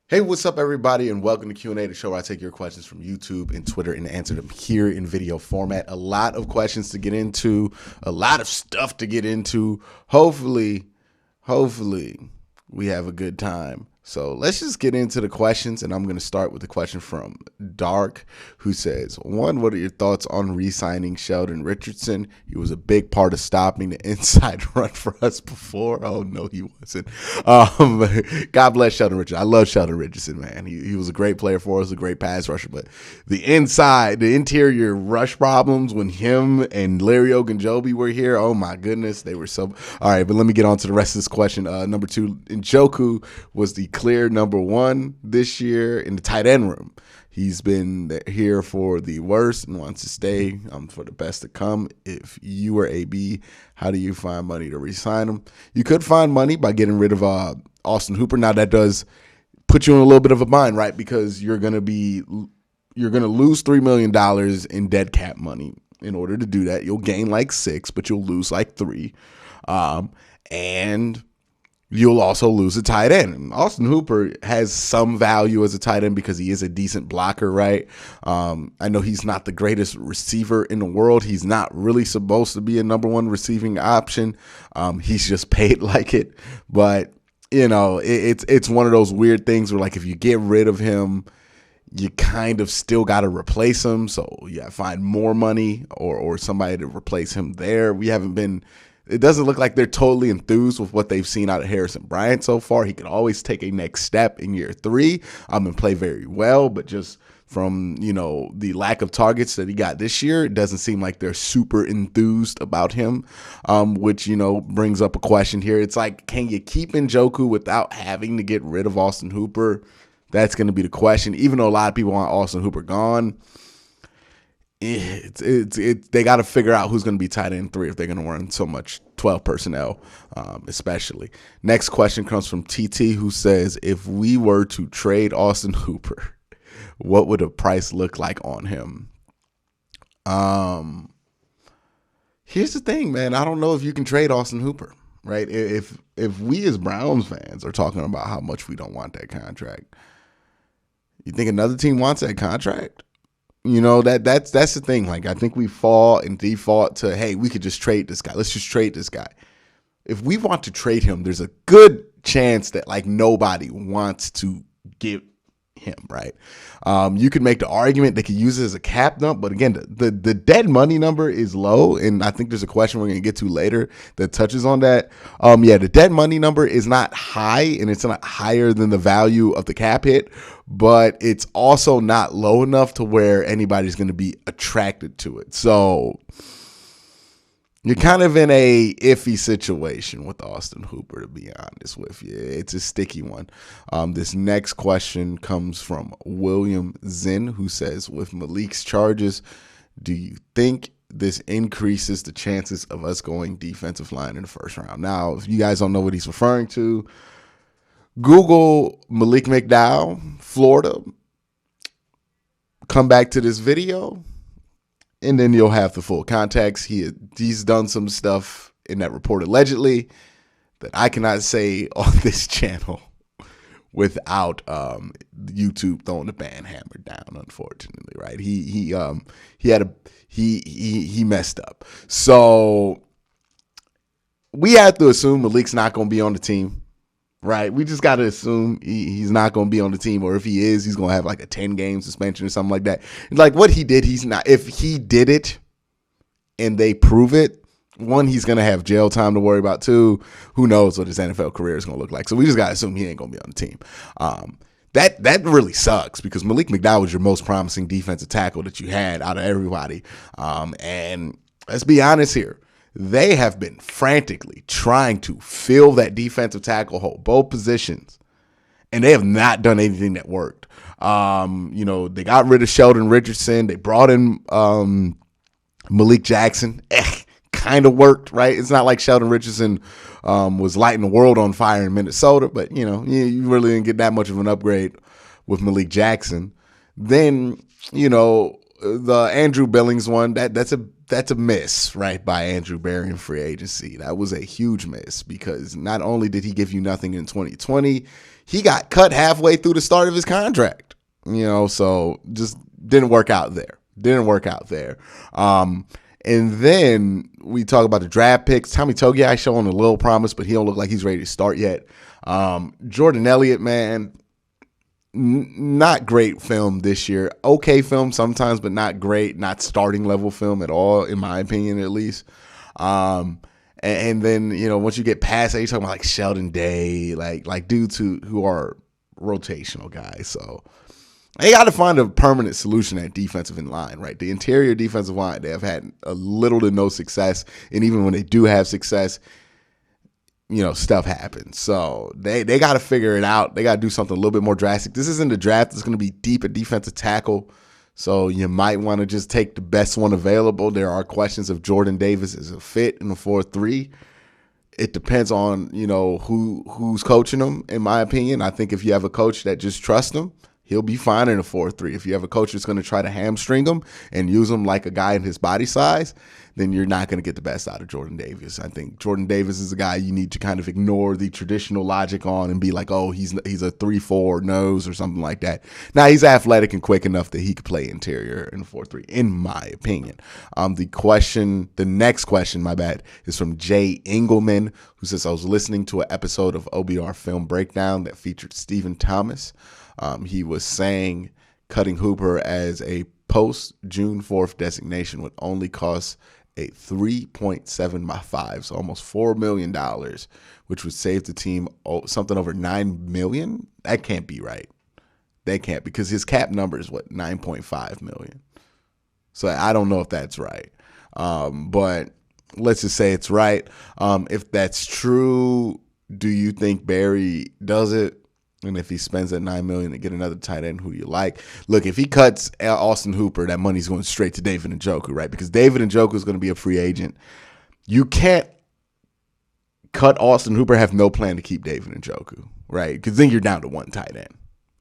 Hey, what's up, everybody, and welcome to Q&A, the show where I take your questions from YouTube and Twitter and answer them here in video format. A lot of questions to get into, a lot of stuff to get into. Hopefully, we have a good time. So let's just get into the questions, and I'm going to start with a question from Dark, who says, one, what are your thoughts on re-signing Sheldon Richardson? He was a big part of stopping the inside run for us before. Oh, no, he wasn't. God bless Sheldon Richardson. I love Sheldon Richardson, man. He was a great player for us, a great pass rusher, but the interior rush problems when him and Larry Ogunjobi were here, oh, my goodness, they were so... All right, but let me get on to the rest of this question. Number two, Njoku was the clear number one this year in the tight end room. He's been here for the worst and wants to stay for the best to come. If you were AB, how do you find money to re-sign him? You could find money by getting rid of Austin Hooper. Now, that does put you in a little bit of a bind, right? Because you're going to lose $3 million in dead cap money. In order to do that, you'll gain like 6, but you'll lose like 3. And you'll also lose a tight end. Austin Hooper has some value as a tight end because he is a decent blocker, right? I know he's not the greatest receiver in the world. He's not really supposed to be a number one receiving option. He's just paid like it. But, you know, it's one of those weird things where, like, if you get rid of him, you kind of still got to replace him. So you got to find more money or somebody to replace him there. It doesn't look like they're totally enthused with what they've seen out of Harrison Bryant so far. He could always take a next step in year 3 and play very well, but just from, the lack of targets that he got this year, it doesn't seem like they're super enthused about him, which, brings up a question here. It's like, can you keep Njoku without having to get rid of Austin Hooper? That's going to be the question. Even though a lot of people want Austin Hooper gone, they got to figure out who's going to be tight end 3 if they're going to run so much 12 personnel, especially. Next question comes from TT, who says, if we were to trade Austin Hooper, what would the price look like on him? Here's the thing, man. I don't know if you can trade Austin Hooper, right? If we as Browns fans are talking about how much we don't want that contract, you think another team wants that contract? That's the thing. Like, I think we fall and default to, hey, we could just trade this guy. Let's just trade this guy. If we want to trade him, there's a good chance that, like, nobody wants to give him, right? You could make the argument they could use it as a cap dump, but again, the dead money number is low, and I think there's a question we're going to get to later that touches on that. The dead money number is not high, and it's not higher than the value of the cap hit, but it's also not low enough to where anybody's going to be attracted to it. So you're kind of in a iffy situation with Austin Hooper, to be honest with you. It's a sticky one. This next question comes from William Zinn, who says, with Malik's charges, do you think this increases the chances of us going defensive line in the first round? Now, if you guys don't know what he's referring to, Google Malik McDowell, Florida, come back to this video, and then you'll have the full context. He's done some stuff in that report allegedly that I cannot say on this channel without YouTube throwing the ban hammer down, unfortunately, right? He messed up. So we have to assume Malik's not going to be on the team. Right, we just got to assume he's not going to be on the team, or if he is, he's going to have like a 10-game suspension or something like that. Like what he did, he's not. If he did it and they prove it, 1, he's going to have jail time to worry about. 2, who knows what his NFL career is going to look like. So we just got to assume he ain't going to be on the team. That really sucks because Malik McDowell was your most promising defensive tackle that you had out of everybody. And let's be honest here. They have been frantically trying to fill that defensive tackle hole, both positions, and they have not done anything that worked. They got rid of Sheldon Richardson. They brought in Malik Jackson. Kind of worked, right? It's not like Sheldon Richardson was lighting the world on fire in Minnesota, but, you really didn't get that much of an upgrade with Malik Jackson. Then, the Andrew Billings one, that's a miss, right, by Andrew Berry in free agency. That was a huge miss because not only did he give you nothing in 2020, he got cut halfway through the start of his contract. So just didn't work out there. And then we talk about the draft picks. Tommy Togiai showing a little promise, but he don't look like he's ready to start yet. Jordan Elliott, man, not great film this year. Okay film sometimes, but not great. Not starting level film at all, in my opinion, at least. And then, once you get past that, you're talking about like Sheldon Day, like dudes who are rotational guys. So they got to find a permanent solution at defensive line, right? The interior defensive line, they have had a little to no success. And even when they do have success, stuff happens. So they got to figure it out. They got to do something a little bit more drastic. This isn't a draft that's going to be deep at defensive tackle. So you might want to just take the best one available. There are questions if Jordan Davis is a fit in the 4-3. It depends on, who's coaching him, in my opinion. I think if you have a coach that just trusts him, he'll be fine in a 4-3. If you have a coach that's going to try to hamstring him and use him like a guy in his body size, then you're not going to get the best out of Jordan Davis. I think Jordan Davis is a guy you need to kind of ignore the traditional logic on and be like, oh, he's a 3-4 nose or something like that. Now, he's athletic and quick enough that he could play interior in a 4-3, in my opinion. The next question, my bad, is from Jay Engelman, who says, I was listening to an episode of OBR Film Breakdown that featured Stephen Thomas. He was saying cutting Hooper as a post-June 4th designation would only cost a 3.7 so almost $4 million, which would save the team something over $9 million. That can't be right. They can't, because his cap number is what, $9.5 million. So I don't know if that's right. But let's just say it's right. If that's true, do you think Barry does it? And if he spends that $9 million to get another tight end, who do you like? Look, if he cuts Austin Hooper, that money's going straight to David Njoku, right? Because David Njoku is going to be a free agent. You can't cut Austin Hooper, have no plan to keep David Njoku, right? Because then you're down to one tight end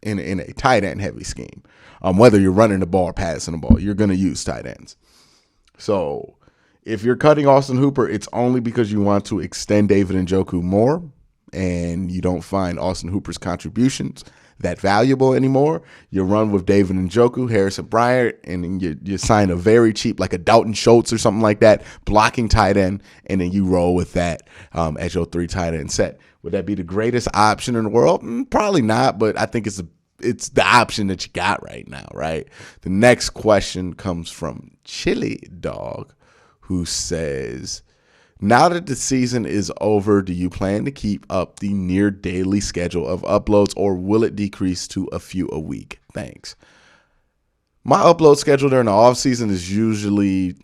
in a tight end heavy scheme. Whether you're running the ball or passing the ball, you're going to use tight ends. So if you're cutting Austin Hooper, it's only because you want to extend David Njoku more, and you don't find Austin Hooper's contributions that valuable anymore. You run with David Njoku, Harrison Bryant, and then you sign a very cheap, like a Dalton Schultz or something like that, blocking tight end, and then you roll with that as your 3 tight end set. Would that be the greatest option in the world? Probably not, but I think it's the option that you got right now, right? The next question comes from Chili Dog, who says, now that the season is over, do you plan to keep up the near daily schedule of uploads, or will it decrease to a few a week? Thanks. My upload schedule during the off season is usually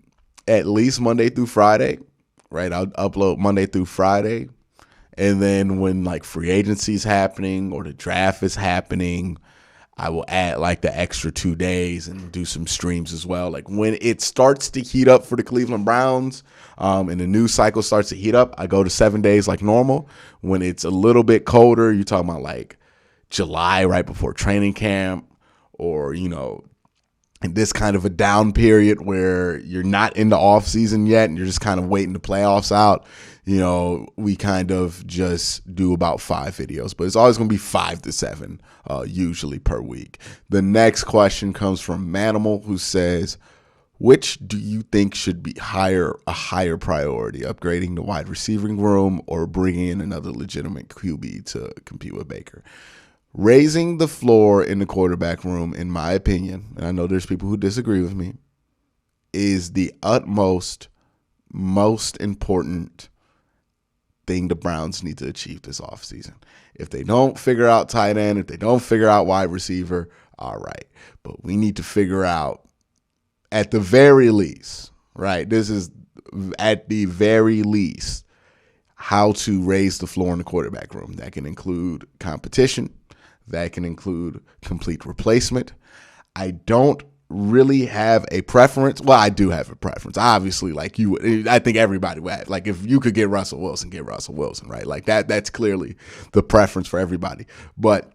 at least Monday through Friday, right? I'll upload Monday through Friday. And then when like free agency is happening or the draft is happening, I will add like the extra 2 days and do some streams as well. Like when it starts to heat up for the Cleveland Browns and the news cycle starts to heat up, I go to 7 days like normal. When it's a little bit colder, you're talking about like July right before training camp, or, in this kind of a down period where you're not in the off season yet and you're just kind of waiting the playoffs out, we kind of just do about 5 videos, but it's always going to be 5 to 7 usually per week. The next question comes from Manimal, who says, which do you think should be a higher priority, upgrading the wide receiving room or bringing in another legitimate QB to compete with Baker? Raising the floor in the quarterback room, in my opinion, and I know there's people who disagree with me, is the most important thing the Browns need to achieve this offseason. If they don't figure out tight end, if they don't figure out wide receiver, all right. But we need to figure out, at the very least, right? This is at the very least how to raise the floor in the quarterback room. That can include competition. That can include complete replacement. I don't really have a preference. Well, I do have a preference. Obviously, like you would, I think everybody would have. Like if you could get Russell Wilson, right? Like that's clearly the preference for everybody. But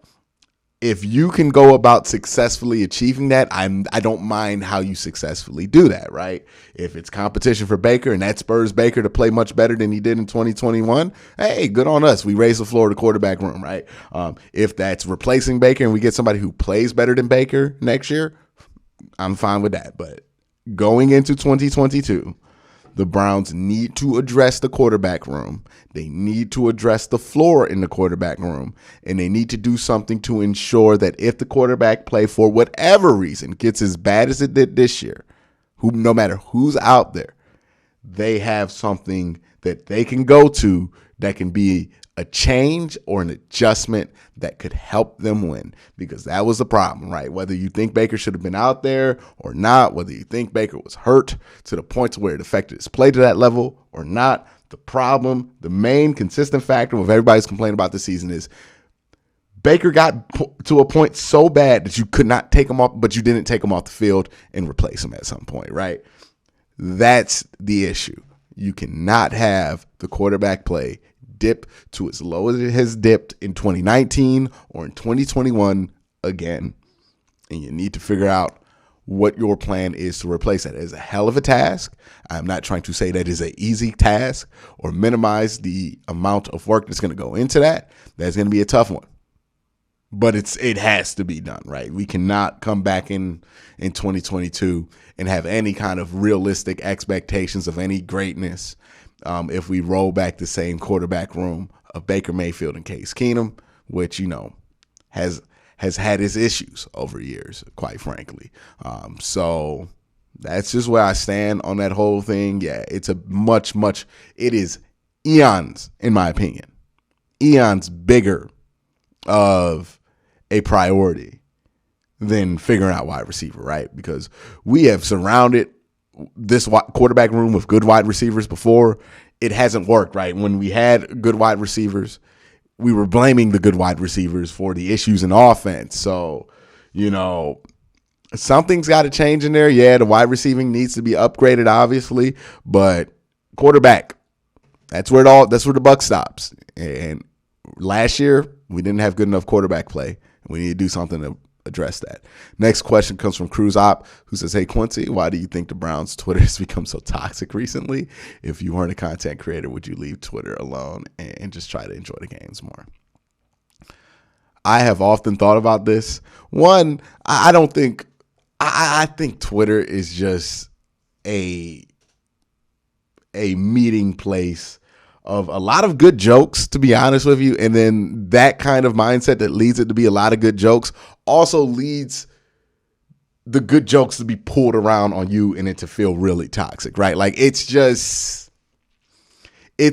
If you can go about successfully achieving that, I don't mind how you successfully do that, right? If it's competition for Baker and that spurs Baker to play much better than he did in 2021, hey, good on us. We raise the floor of the quarterback room, right? If that's replacing Baker and we get somebody who plays better than Baker next year, I'm fine with that. But going into 2022, the Browns need to address the quarterback room. They need to address the floor in the quarterback room. And they need to do something to ensure that if the quarterback play, for whatever reason, gets as bad as it did this year, no matter who's out there, they have something that they can go to that can be a change or an adjustment that could help them win, because that was the problem, right? Whether you think Baker should have been out there or not, whether you think Baker was hurt to the point to where it affected his play to that level or not, the problem, the main consistent factor of everybody's complaining about this season is Baker got to a point so bad that you could not take him off, but you didn't take him off the field and replace him at some point, right? That's the issue. You cannot have the quarterback play dip to as low as it has dipped in 2019 or in 2021 again. And you need to figure out what your plan is to replace that. It's a hell of a task. I'm not trying to say that is an easy task or minimize the amount of work that's going to go into that. That's going to be a tough one. But it has to be done, right? We cannot come back in 2022 and have any kind of realistic expectations of any greatness if we roll back the same quarterback room of Baker Mayfield and Case Keenum, which, has had its issues over years, quite frankly. So that's just where I stand on that whole thing. Yeah, it's it is eons, in my opinion, eons bigger of a priority than figuring out wide receiver, right? Because we have surrounded this quarterback room with good wide receivers before. It hasn't worked, right? When we had good wide receivers, we were blaming the good wide receivers for the issues in offense. So, something's got to change in there. Yeah, the wide receiving needs to be upgraded, obviously, but quarterback, that's where the buck stops. And last year, we didn't have good enough quarterback play. We need to do something to address that. Next question comes from Cruz Op, who says, "Hey Quincy, why do you think the Browns' Twitter has become so toxic recently? If you weren't a content creator, would you leave Twitter alone and just try to enjoy the games more?" I have often thought about this. One, I think Twitter is just a meeting place of a lot of good jokes, to be honest with you. And then that kind of mindset that leads it to be a lot of good jokes also leads the good jokes to be pulled around on you and it to feel really toxic, right? Like it's just a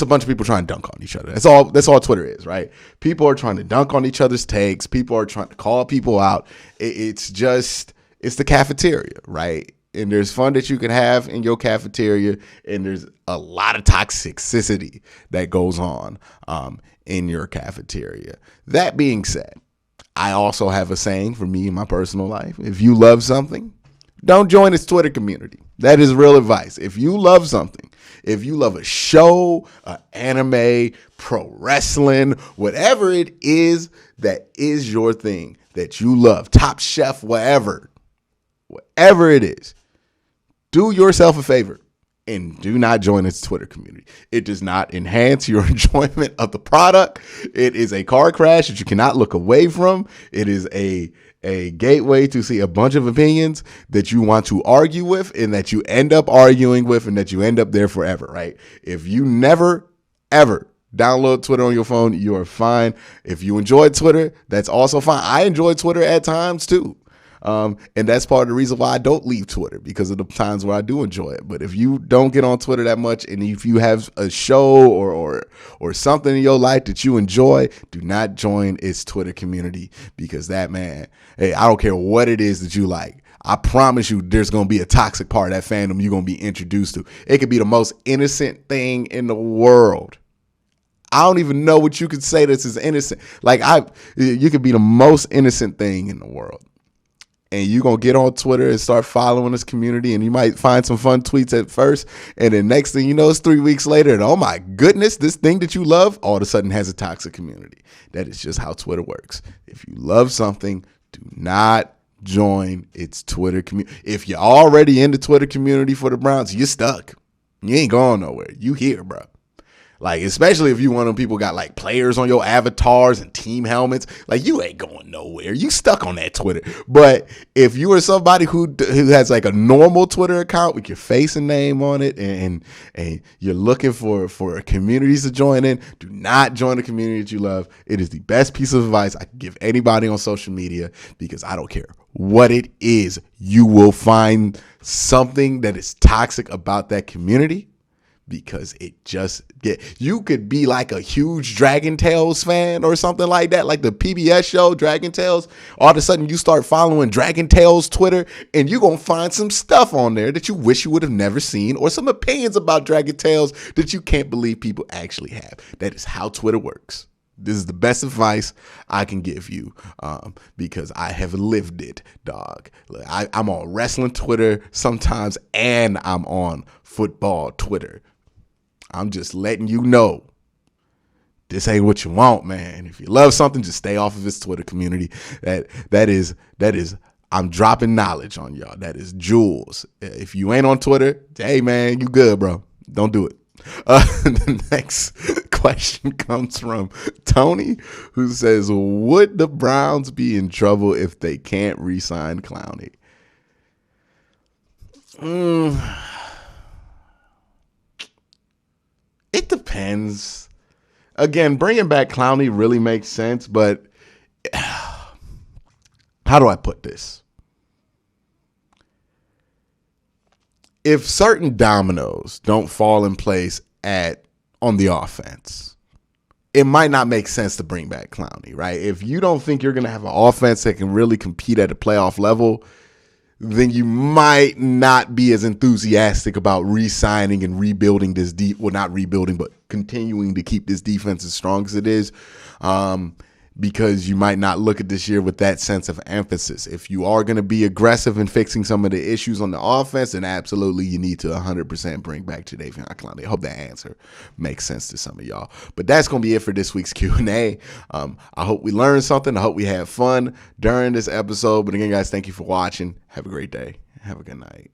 bunch of people trying to dunk on each other. That's all Twitter is, right? People are trying to dunk on each other's takes. People are trying to call people out. It's the cafeteria, right? And there's fun that you can have in your cafeteria, and there's a lot of toxicity that goes on in your cafeteria. That being said, I also have a saying for me in my personal life. If you love something, don't join its Twitter community. That is real advice. If you love something, if you love a show, an anime, pro wrestling, whatever it is that is your thing that you love, Top Chef, whatever it is, do yourself a favor and do not join its Twitter community. It does not enhance your enjoyment of the product. It is a car crash that you cannot look away from. It is a gateway to see a bunch of opinions that you want to argue with and that you end up arguing with and that you end up there forever, right? If you never, ever download Twitter on your phone, you are fine. If you enjoy Twitter, that's also fine. I enjoy Twitter at times too. And that's part of the reason why I don't leave Twitter, because of the times where I do enjoy it. But if you don't get on Twitter that much, and if you have a show or something in your life that you enjoy, do not join its Twitter community, because that, man, hey, I don't care what it is that you like. I promise you there's going to be a toxic part of that fandom you're going to be introduced to. It could be the most innocent thing in the world. I don't even know what you could say this is innocent. You could be the most innocent thing in the world. and you're going to get on Twitter and start following this community, and you might find some fun tweets at first, and then next thing you know, it's 3 weeks later, and oh my goodness, this thing that you love all of a sudden has a toxic community. That is just how Twitter works. If you love something, do not join its Twitter community. If you're already in the Twitter community for the Browns, you're stuck. You ain't going nowhere. You here, bro. Like, especially if you one of them people got like players on your avatars and team helmets, like you ain't going nowhere. You stuck on that Twitter. But if you are somebody who has like a normal Twitter account with your face and name on it, and you're looking for communities to join in, do not join the community that you love. It is the best piece of advice I can give anybody on social media, because I don't care what it is, you will find something that is toxic about that community. Because it just you could be like a huge Dragon Tales fan or something like that, like the PBS show Dragon Tales. All of a sudden you start following Dragon Tales Twitter, and you're going to find some stuff on there that you wish you would have never seen, or some opinions about Dragon Tales that you can't believe people actually have. That is how Twitter works. This is the best advice I can give you, because I have lived it, dog. I'm on wrestling Twitter sometimes, and I'm on football Twitter. I'm just letting you know this ain't what you want, man. If you love something, just stay off of this Twitter community. That is I'm dropping knowledge on y'all. That is jewels. If you ain't on Twitter, hey man, you good, bro. Don't do it. The next question comes from Tony, who says, would the Browns be in trouble if they can't re-sign Clowney? It depends. Again, bringing back Clowney really makes sense, but how do I put this? If certain dominoes don't fall in place on the offense, it might not make sense to bring back Clowney, right? If you don't think you're going to have an offense that can really compete at a playoff level, then you might not be as enthusiastic about re-signing and rebuilding this not rebuilding, but continuing to keep this defense as strong as it is, because you might not look at this year with that sense of emphasis. If you are going to be aggressive in fixing some of the issues on the offense, then absolutely you need to 100% bring back Jadeveon Clowney. I hope that answer makes sense to some of y'all. But that's going to be it for this week's Q&A. I hope we learned something. I hope we had fun during this episode. But again, guys, thank you for watching. Have a great day. Have a good night.